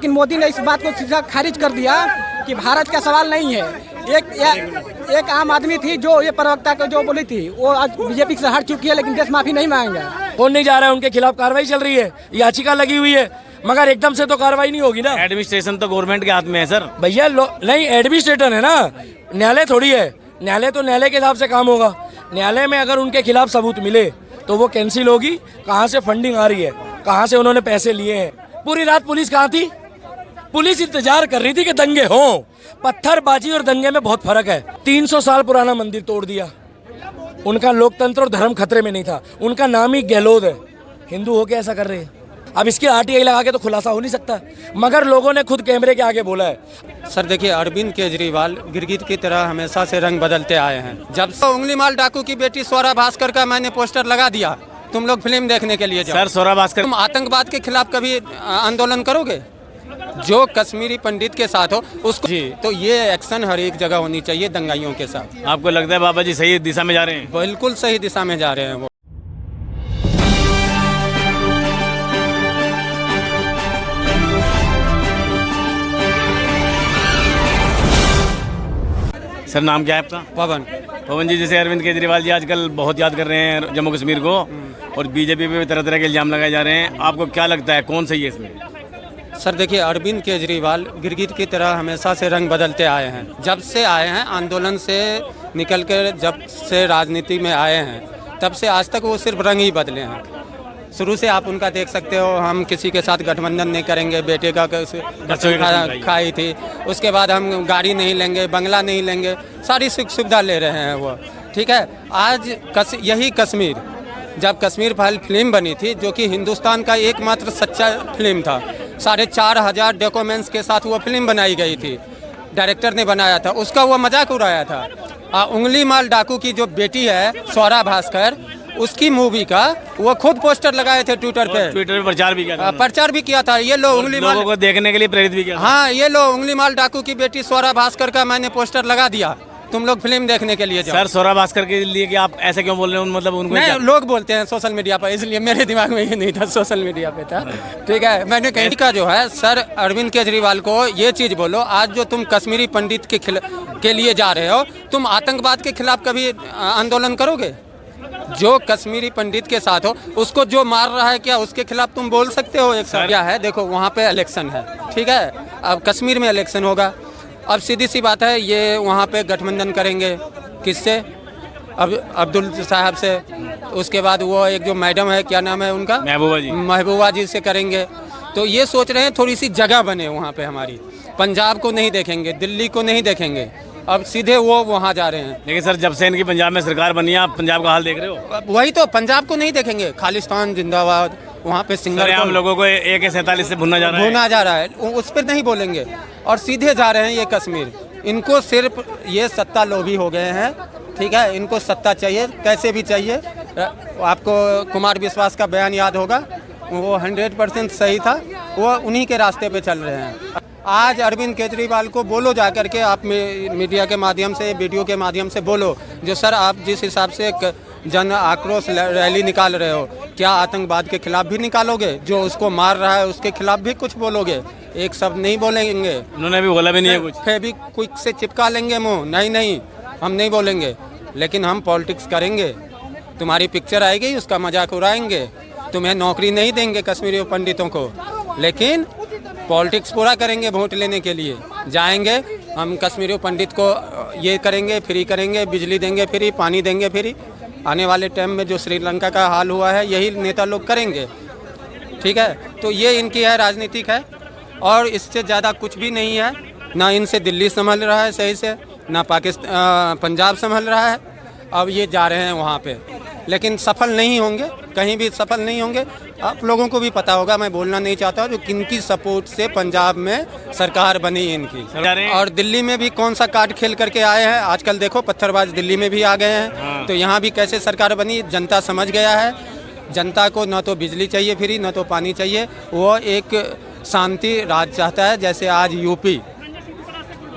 लेकिन मोदी ने इस बात को सीधा खारिज कर दिया कि भारत का सवाल नहीं है। एक आम आदमी थी जो ये प्रवक्ता को जो बोली थी, वो आज बीजेपी से हट चुकी है, लेकिन देश माफी नहीं मांगेगा। कौन नहीं जा रहा है, उनके खिलाफ कार्रवाई चल रही है, याचिका लगी हुई है, मगर एकदम से तो कार्रवाई नहीं होगी ना। एडमिनिस्ट्रेशन तो गवर्नमेंट के हाथ में है सर। भैया नहीं, एडमिनिस्ट्रेटर है ना, न्यायालय थोड़ी है। न्यायालय तो न्यायालय के हिसाब से काम होगा। न्यायालय में अगर उनके खिलाफ सबूत मिले तो वो कैंसिल होगी। कहाँ से फंडिंग आ रही है, कहाँ से उन्होंने पैसे लिए हैं। पूरी रात पुलिस कहाँ थी? पुलिस इंतजार कर रही थी कि दंगे हों। पत्थरबाजी और दंगे में बहुत फर्क है। 300 साल पुराना मंदिर तोड़ दिया। उनका लोकतंत्र और धर्म खतरे में नहीं था। उनका नाम ही गहलोत है। हिंदू होके ऐसा कर रहे हैं। अब इसके आरटीआई लगा के तो खुलासा हो नहीं सकता, मगर लोगों ने खुद कैमरे के आगे बोला है। सर देखिए, अरविंद केजरीवाल गिरगिट की तरह हमेशा से रंग बदलते आए हैं। जब से उंगली माल डाकू की बेटी स्वरा भास्कर का मैंने पोस्टर लगा दिया, तुम लोग फिल्म देखने के लिए जाओ। सर स्वरा भास्कर, तुम आतंकवाद के खिलाफ कभी आंदोलन करोगे? जो कश्मीरी पंडित के साथ हो उसको जी, तो ये एक्शन हर एक जगह होनी चाहिए दंगाइयों के साथ। आपको लगता है बाबा जी सही दिशा में जा रहे हैं? बिल्कुल सही दिशा में जा रहे हैं वो। सर नाम क्या है आपका? पवन जी, जैसे अरविंद केजरीवाल जी आजकल बहुत याद कर रहे हैं जम्मू कश्मीर को, और बीजेपी पे भी तरह तरह के इल्जाम लगाए जा रहे हैं, आपको क्या लगता है कौन सही है इसमें? सर देखिए, अरविंद केजरीवाल गिरगिट की तरह हमेशा से रंग बदलते आए हैं। जब से आए हैं आंदोलन से निकल कर, जब से राजनीति में आए हैं, तब से आज तक वो सिर्फ रंग ही बदले हैं। शुरू से आप उनका देख सकते हो, हम किसी के साथ गठबंधन नहीं करेंगे, बेटे का खाई थी, उसके बाद हम गाड़ी नहीं लेंगे, बंगला नहीं लेंगे, सारी सुख सुविधा ले रहे हैं वो। ठीक है, आज यही कश्मीर, जब कश्मीर फाइल फिल्म बनी थी, जो कि हिंदुस्तान का एकमात्र सच्चा फिल्म था, 4,500 डॉक्यूमेंट्स के साथ वो फिल्म बनाई गई थी, डायरेक्टर ने बनाया था, उसका वो मजाक उड़ाया था। उंगली माल डाकू की जो बेटी है स्वरा भास्कर, उसकी मूवी का वो खुद पोस्टर लगाए थे ट्विटर पे प्रचार भी किया था। प्रचार भी किया था। ये लो उंगली माल, लोगों को देखने के लिए प्रेरित भी किया। हाँ, ये लो उंगली माल डाकू की बेटी स्वरा भास्कर का मैंने पोस्टर लगा दिया, तुम लोग फिल्म देखने के लिए जाओ। सर स्वरा भास्कर के लिए कि आप ऐसे क्यों बोल रहे हैं? मतलब उनको नहीं, लोग बोलते हैं सोशल मीडिया पर, इसलिए मेरे दिमाग में ये नहीं था, सोशल मीडिया पे था। ठीक है, मैंने कहीं का जो है सर अरविंद केजरीवाल को ये चीज़ बोलो, आज जो तुम कश्मीरी पंडित के लिए जा रहे हो, तुम आतंकवाद के खिलाफ कभी आंदोलन करोगे? जो कश्मीरी पंडित के साथ हो, उसको जो मार रहा है, क्या उसके खिलाफ तुम बोल सकते हो? एक क्या है, देखो वहाँ पे इलेक्शन है, ठीक है, अब कश्मीर में इलेक्शन होगा। अब सीधी सी बात है, ये वहाँ पे गठबंधन करेंगे किससे? अब अब्दुल साहब से, उसके बाद वो एक जो मैडम है, क्या नाम है उनका, महबूबा जी से करेंगे। तो ये सोच रहे हैं थोड़ी सी जगह बने वहाँ पे हमारी। पंजाब को नहीं देखेंगे, दिल्ली को नहीं देखेंगे, अब सीधे वो वहाँ जा रहे हैं। लेकिन सर जब से इनकी पंजाब में सरकार बनी है, आप पंजाब का हाल देख रहे हो? वही तो, पंजाब को नहीं देखेंगे, खालिस्तान जिंदाबाद, वहाँ पे सिंगर हम लोगों को AK-47 से भुना जा रहा है, उस पर नहीं बोलेंगे, और सीधे जा रहे हैं ये कश्मीर। इनको सिर्फ ये सत्ता लोभी हो गए हैं, ठीक है, इनको सत्ता चाहिए, कैसे भी चाहिए। आपको कुमार विश्वास का बयान याद होगा, वो 100% सही था, वो उन्हीं के रास्ते पे चल रहे हैं। आज अरविंद केजरीवाल को बोलो जा करके, आप मीडिया के माध्यम से, वीडियो के माध्यम से बोलो, जो सर आप जिस हिसाब से जन आक्रोश रैली निकाल रहे हो, क्या आतंकवाद के खिलाफ भी निकालोगे? जो उसको मार रहा है उसके खिलाफ भी कुछ बोलोगे? एक शब्द नहीं बोलेंगे। उन्होंने भी बोला भी नहीं है कुछ। फेविक्विक से चिपका लेंगे मुंह, नहीं हम नहीं बोलेंगे, लेकिन हम पॉलिटिक्स करेंगे। तुम्हारी पिक्चर आएगी, उसका मजाक उड़ाएंगे, तुम्हें नौकरी नहीं देंगे कश्मीरी पंडितों को, लेकिन पॉलिटिक्स पूरा करेंगे। वोट लेने के लिए जाएंगे, हम कश्मीरी पंडित को ये करेंगे, फ्री करेंगे, बिजली देंगे फ्री, पानी देंगे फ्री। आने वाले टाइम में जो श्रीलंका का हाल हुआ है, यही नेता लोग करेंगे। ठीक है, तो ये इनकी है, राजनीतिक है, और इससे ज़्यादा कुछ भी नहीं है। ना इनसे दिल्ली संभल रहा है सही से, ना पंजाब संभल रहा है। अब ये जा रहे हैं वहाँ पे, लेकिन सफल नहीं होंगे, कहीं भी सफल नहीं होंगे। आप लोगों को भी पता होगा, मैं बोलना नहीं चाहता, जो किनकी सपोर्ट से पंजाब में सरकार बनी इनकी, और दिल्ली में भी कौन सा कार्ड खेल करके आए हैं। आजकल देखो पत्थरबाज दिल्ली में भी आ गए हैं, तो यहाँ भी कैसे सरकार बनी, जनता समझ गया है। जनता को न तो बिजली चाहिए फ्री, न तो पानी चाहिए, वो एक शांति राज चाहता है, जैसे आज यूपी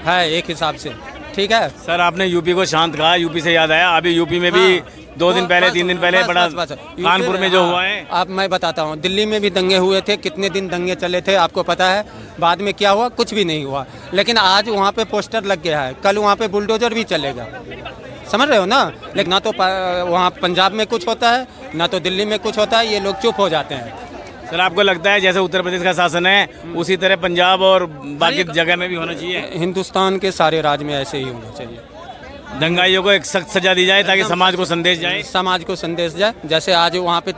है एक हिसाब से। ठीक है सर, आपने यूपी को शांत कहा, यूपी से याद आया, अभी यूपी में भी 2 दिन पहले 3 दिन पहले बस, बड़ा बस, बस। कानपुर में जो हाँ, हुआ है। अब मैं बताता हूँ, दिल्ली में भी दंगे हुए थे, कितने दिन दंगे चले थे आपको पता है। बाद में क्या हुआ, कुछ भी नहीं हुआ। लेकिन आज वहाँ पे पोस्टर लग गया है, कल वहाँ पे बुलडोजर भी चलेगा, समझ रहे हो ना। लेकिन ना तो वहाँ पंजाब में कुछ होता है, ना तो दिल्ली में कुछ होता है, ये लोग चुप हो जाते हैं। सर आपको लगता है जैसे उत्तर प्रदेश का शासन है उसी तरह पंजाब और बाकी जगह में भी होना चाहिए? हिंदुस्तान के सारे राज्य में ऐसे ही होना चाहिए। दंगाइयों को एक सख्त सजा दी जाए ताकि समाज को संदेश जाए। समाज को संदेश जाए। जैसे आज वहाँ पे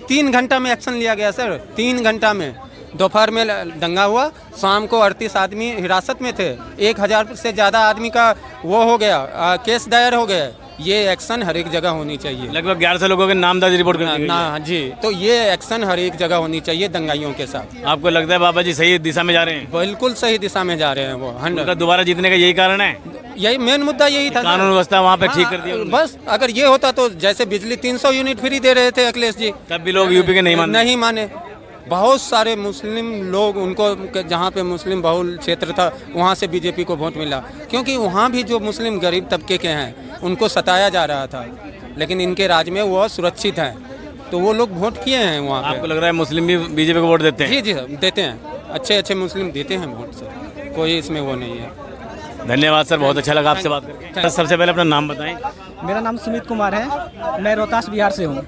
3 घंटा में एक्शन लिया गया सर, 3 घंटा में। दोपहर में दंगा हुआ, शाम को 38 आदमी हिरासत में थे, 1000 से ज़्यादा आदमी का वो हो गया, केस दायर हो गया। ये एक्शन हर एक जगह होनी चाहिए। लगभग 1100 लोगों के नाम दर्ज रिपोर्ट करनी ना जी, तो ये एक्शन हर एक जगह होनी चाहिए दंगाइयों के साथ। आपको लगता है बाबा जी सही दिशा में जा रहे हैं? बिल्कुल सही दिशा में जा रहे हैं वो। उनका दोबारा जीतने का यही कारण है? यही मेन मुद्दा यही था। कानून व्यवस्था वहाँ पे ठीक कर दिया उन्होंने। बस अगर ये होता तो जैसे बिजली 300 यूनिट फ्री दे रहे थे अखिलेश जी, तब भी लोग यूपी के नहीं माने। बहुत सारे मुस्लिम लोग, उनको जहाँ पे मुस्लिम बहुल क्षेत्र था वहाँ से बीजेपी को वोट मिला, क्योंकि वहाँ भी जो मुस्लिम गरीब तबके के हैं उनको सताया जा रहा था, लेकिन इनके राज में वो सुरक्षित हैं, तो वो लोग वोट किए हैं वहाँ पे। आपको लग रहा है मुस्लिम भी बीजेपी को वोट देते हैं? जी जी सर, देते हैं, अच्छे मुस्लिम देते हैं वोट सर, कोई इसमें वो नहीं है। धन्यवाद सर, बहुत अच्छा लगा आपसे बात करके। सबसे पहले अपना नाम बताएं। मेरा नाम सुमित कुमार है, मैं रोहतास बिहार से हूँ।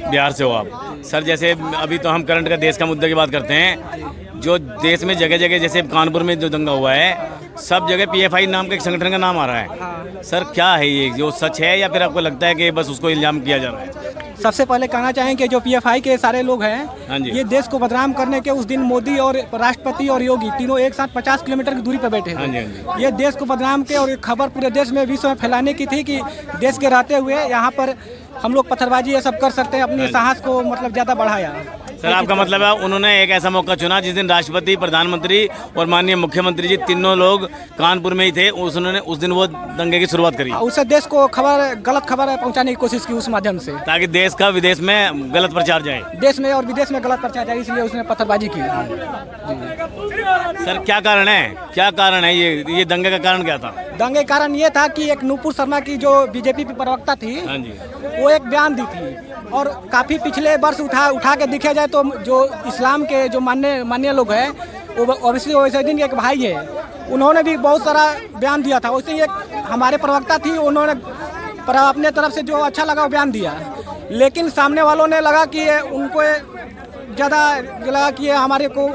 बिहार से हो आप? सर जैसे अभी तो हम करंट का देश का मुद्दे की बात करते हैं, जो देश में जगह जगह जैसे कानपुर में जो दंगा हुआ है, सब जगह PFI नाम के एक संगठन का नाम आ रहा है। सर क्या है ये, जो सच है या फिर आपको लगता है कि बस उसको इल्जाम किया जा रहा है? सबसे पहले कहना चाहें कि जो PFI के सारे लोग हाँ हैं, जी। ये देश को बदनाम करने के उस दिन मोदी और राष्ट्रपति और योगी तीनों एक साथ 50 किलोमीटर की दूरी पर बैठे हाँ जी, थे। हाँ ये देश को बदनाम के और ये खबर पूरे देश में, विश्व में फैलाने की थी कि देश के रहते हुए यहाँ पर हम लोग पत्थरबाजी ये सब कर सकते हैं, अपने साहस को मतलब ज़्यादा बढ़ाया। सर आपका मतलब है उन्होंने एक ऐसा मौका चुना जिस दिन राष्ट्रपति, प्रधानमंत्री और माननीय मुख्यमंत्री जी तीनों लोग कानपुर में ही थे, उन्होंने उस दिन वो दंगे की शुरुआत करी, उससे देश को गलत खबर पहुंचाने की कोशिश की उस माध्यम से, ताकि देश का विदेश में गलत प्रचार जाए। देश में और विदेश में गलत प्रचार जाए, इसलिए उसने पत्थरबाजी की। सर क्या कारण है ये दंगे का कारण क्या था? दंगे कारण ये था कि एक नूपुर शर्मा की जो बीजेपी की प्रवक्ता थी, हाँ जी, वो एक बयान दी थी, और काफ़ी पिछले वर्ष उठा के देखा जाए तो जो इस्लाम के जो मान्य लोग हैं, वो ओवैसी दिन के एक भाई है, उन्होंने भी बहुत सारा बयान दिया था। वैसे ही एक हमारे प्रवक्ता थी, उन्होंने अपने तरफ से जो अच्छा लगा वो बयान दिया, लेकिन सामने वालों ने लगा कि उनको ज़्यादा लगा कि हमारे को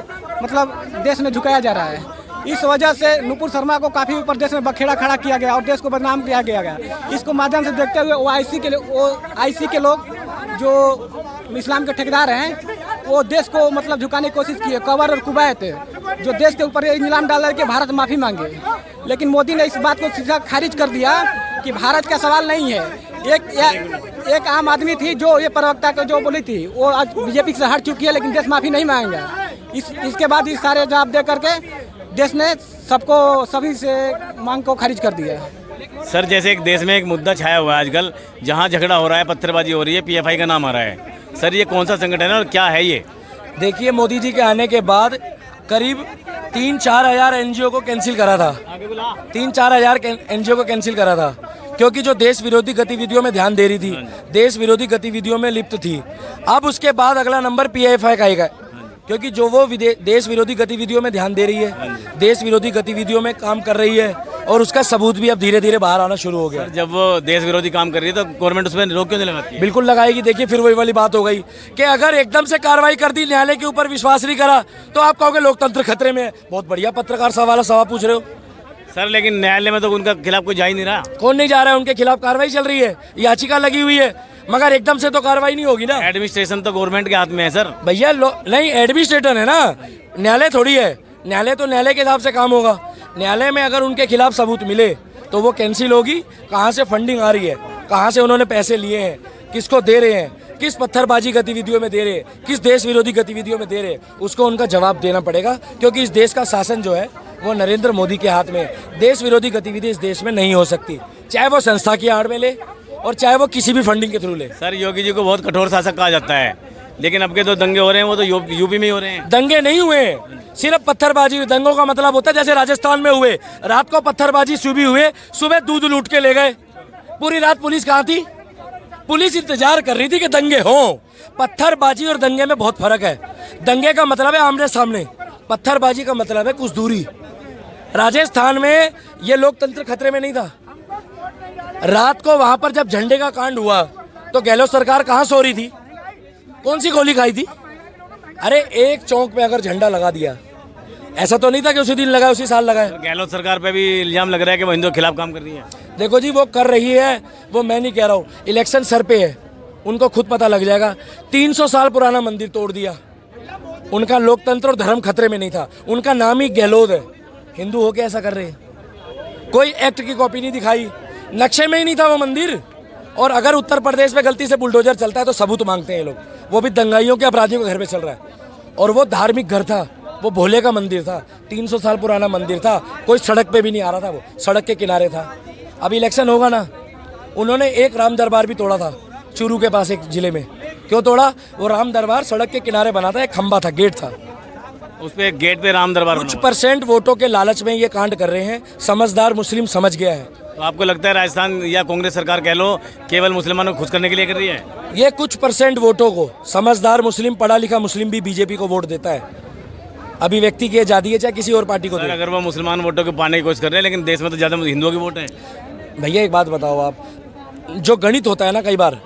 मतलब देश में झुकाया जा रहा है। इस वजह से नूपुर शर्मा को काफ़ी ऊपर देश में बखेड़ा खड़ा किया गया और देश को बदनाम किया गया। इसको माध्यम से देखते हुए OIC के लोग जो इस्लाम के ठेकेदार हैं, वो देश को मतलब झुकाने की कोशिश की है। कवर और कुवैत जो देश के ऊपर इल्जाम डाल के भारत माफ़ी मांगे, लेकिन मोदी ने इस बात को सीधा खारिज कर दिया कि भारत का सवाल नहीं है। एक आम आदमी थी जो ये प्रवक्ता को जो बोली थी, वो आज बीजेपी से हट चुकी है, लेकिन देश माफ़ी नहीं मांगेगा। इसके बाद इस सारे जवाब दे करके देश ने सभी से मांग को खारिज कर दिया है। सर जैसे एक देश में एक मुद्दा छाया हुआ है आजकल, जहां झगड़ा हो रहा है, पत्थरबाजी हो रही है, PFI का नाम आ रहा है। सर ये कौन सा संगठन है और क्या है ये? देखिए, मोदी जी के आने के बाद करीब 3-4 हज़ार NGO को कैंसिल करा था। 3-4 हज़ार NGO को कैंसिल करा था, क्योंकि जो देश विरोधी गतिविधियों में ध्यान दे रही थी, देश विरोधी गतिविधियों में लिप्त थी। अब उसके बाद अगला नंबर PFI का आएगा, क्योंकि जो वो देश विरोधी गतिविधियों में ध्यान दे रही है, देश विरोधी गतिविधियों में काम कर रही है, और उसका सबूत भी अब धीरे धीरे बाहर आना शुरू हो गया। जब वो देश विरोधी काम कर रही है तो गवर्नमेंट उस पर रोक क्यों नहीं लगाती है? बिल्कुल लगाएगी। देखिए, फिर वही वाली बात हो गई कि अगर एकदम से कार्रवाई कर दी, न्यायालय के ऊपर विश्वास नहीं करा, तो आप कहोगे लोकतंत्र खतरे में है। बहुत बढ़िया पत्रकार सवाल पूछ रहे हो सर, लेकिन न्यायालय में तो उनका खिलाफ कोई जा ही नहीं रहा। कौन नहीं जा रहा है? उनके खिलाफ कार्रवाई चल रही है, याचिका लगी हुई है, मगर एकदम से तो कार्रवाई नहीं होगी ना। एडमिनिस्ट्रेशन तो गवर्नमेंट के हाथ में है सर। भैया नहीं, एडमिनिस्ट्रेटर है ना, न्यायालय थोड़ी है। न्यायालय तो न्यायालय के हिसाब से काम होगा। न्यायालय में अगर उनके खिलाफ सबूत मिले तो वो कैंसिल होगी। कहाँ से फंडिंग आ रही है, कहाँ से उन्होंने पैसे लिए हैं, किसको दे रहे हैं, किस पत्थरबाजी गतिविधियों में दे रहे हैं, किस देश विरोधी गतिविधियों में दे रहे हैं, उसको उनका जवाब देना पड़ेगा। क्योंकि इस देश का शासन जो है वो नरेंद्र मोदी के हाथ में है। देश विरोधी गतिविधि इस देश में नहीं हो सकती, चाहे वो संस्था की आड़ में ले और चाहे वो किसी भी फंडिंग के थ्रू ले। सर योगी जी को बहुत कठोर शासक कहा जाता है, लेकिन अब के तो दंगे हो रहे हैं वो तो यूपी में ही हो रहे हैं। दंगे नहीं हुए, सिर्फ पत्थरबाजी हुई। दंगों का मतलब होता है जैसे राजस्थान में हुए, रात को पत्थरबाजी सुबह हुए, सुबह दूध लूट के ले गए। पूरी रात पुलिस कहाँ थी? पुलिस इंतजार कर रही थी कि दंगे हों। पत्थरबाजी और दंगे में बहुत फर्क है। दंगे का मतलब है आमने सामने, पत्थरबाजी का मतलब है कुछ दूरी। राजस्थान में ये लोकतंत्र खतरे में नहीं था। रात को वहां पर जब झंडे का कांड हुआ तो गहलोत सरकार कहाँ सो रही थी? कौन सी गोली खाई थी? अरे एक चौक पे अगर झंडा लगा दिया, ऐसा तो नहीं था कि उसी दिन लगाए उसी साल लगाए। गहलोत सरकार पे भी इल्जाम लग रहा है कि वो हिंदुओं के खिलाफ काम कर रही है। देखो जी, वो कर रही है, वो मैं नहीं कह रहा हूँ। इलेक्शन सर पे है, उनको खुद पता लग जाएगा। 300 साल पुराना मंदिर तोड़ दिया। उनका लोकतंत्र और धर्म खतरे में नहीं था। उनका नाम ही गहलोत है। हिंदू होके ऐसा कर रहे हैं। कोई एक्ट की कॉपी नहीं दिखाई, नक्शे में ही नहीं था वो मंदिर। और अगर उत्तर प्रदेश में गलती से बुलडोजर चलता है तो सबूत मांगते हैं ये लोग। वो भी दंगाइयों के अपराधियों के घर पे चल रहा है। और वो धार्मिक घर था, वो भोले का मंदिर था, 300 साल पुराना मंदिर था। कोई सड़क पे भी नहीं आ रहा था, वो सड़क के किनारे था। अब इलेक्शन होगा ना, उन्होंने एक राम दरबार भी तोड़ा था चूरू के पास एक जिले में। क्यों तोड़ा? वो राम दरबार सड़क के किनारे बना था, एक खंबा था, गेट था, उस पे गेट पे राम दरबार कुछ % वोटों के लालच में ये कांड कर रहे हैं। समझदार मुस्लिम समझ गया है। तो आपको लगता है राजस्थान या कांग्रेस सरकार कह लो केवल मुसलमानों को खुश करने के लिए कर रही है? ये कुछ % वोटों को, समझदार मुस्लिम, पढ़ा लिखा मुस्लिम भी बीजेपी को वोट देता है। अभिव्यक्ति की आजादी है, चाहे किसी और पार्टी को सर, दे। अगर वो मुसलमान वोटों को पाने की कोशिश कर रहे हैं, लेकिन देश में तो ज़्यादा हिंदुओं के वोट हैं। भैया एक बात बताओ आप, जो गणित होता है ना, कई बार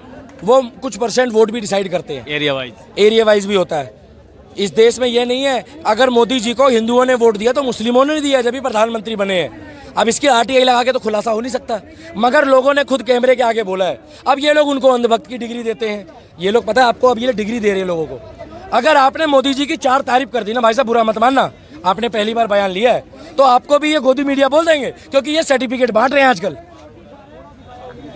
वो कुछ % वोट भी डिसाइड करते हैं। एरिया वाइज भी होता है। इस देश में ये नहीं है अगर मोदी जी को हिंदुओं ने वोट दिया तो मुस्लिमों ने नहीं दिया जब भी प्रधानमंत्री बने हैं। अब इसकी RTI लगा के तो खुलासा हो नहीं सकता, मगर लोगों ने खुद कैमरे के आगे बोला है। अब ये लोग उनको अंधभक्त की डिग्री देते हैं। ये लोग, पता है आपको, अब ये डिग्री दे रहे हैं लोगों को। अगर आपने मोदी जी की 4 तारीफ कर दी ना भाई साहब, बुरा मत मानना, आपने पहली बार बयान लिया है, तो आपको भी ये गोदी मीडिया बोल देंगे, क्योंकि ये सर्टिफिकेट बांट रहे हैं आजकल।